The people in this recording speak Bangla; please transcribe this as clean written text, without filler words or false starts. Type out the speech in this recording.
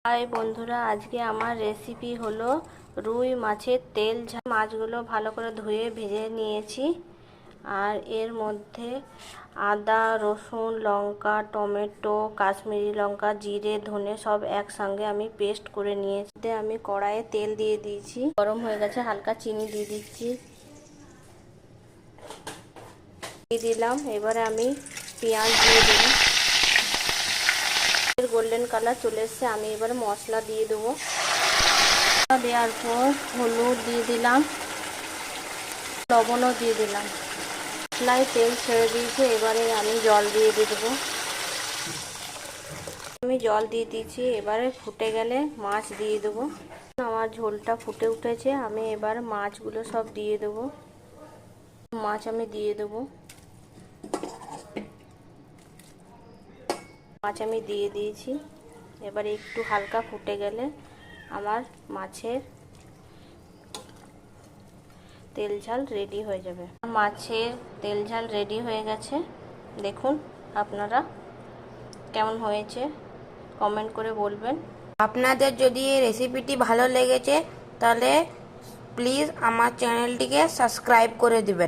হাই বন্ধুরা, আজকে আমার রেসিপি হলো রুই মাছের তেল ঝাল। মাছগুলো ভালো করে ধুয়ে ভেজে নিয়েছি, আর এর মধ্যে আদা, রসুন, লঙ্কা, টমেটো, কাশ্মীরি লঙ্কা, জিরে, ধনে সব একসঙ্গে আমি পেস্ট করে নিয়েছি। আমি কড়াইয়ে তেল দিয়ে দিয়েছি, গরম হয়ে গেছে, হালকা চিনি দিয়ে দিচ্ছি, দিয়ে দিলাম। এবারে আমি পেঁয়াজ দিয়ে দিলাম, গোল্ডেন কালার চলে এসছে। আমি এবারে মশলা দিয়ে দেবো। দেওয়ার পর হলুদ দিয়ে দিলাম, লবণও দিয়ে দিলাম। মশলায় তেল ছেড়ে দিয়েছে, এবারে আমি জল দিয়ে দেবো। আমি জল দিয়ে দিয়েছি, এবারে ফুটে গেলে মাছ দিয়ে দেবো। আমার ঝোলটা ফুটে উঠেছে, আমি এবার মাছগুলো সব দিয়ে দেবো। মাছ আমি দিয়ে দেবো, মাছ আমি দিয়ে দিয়েছি। এবারে একটু হালকা ফুটে গেলে আমার মাছের তেল ঝাল রেডি হয়ে যাবে। মাছের তেল ঝাল রেডি হয়ে গেছে। দেখুন আপনারা কেমন হয়েছে কমেন্ট করে বলবেন। আপনাদের যদি এই রেসিপিটি ভালো লেগেছে তাহলে প্লিজ আমার চ্যানেলটিকে সাবস্ক্রাইব করে দিবেন।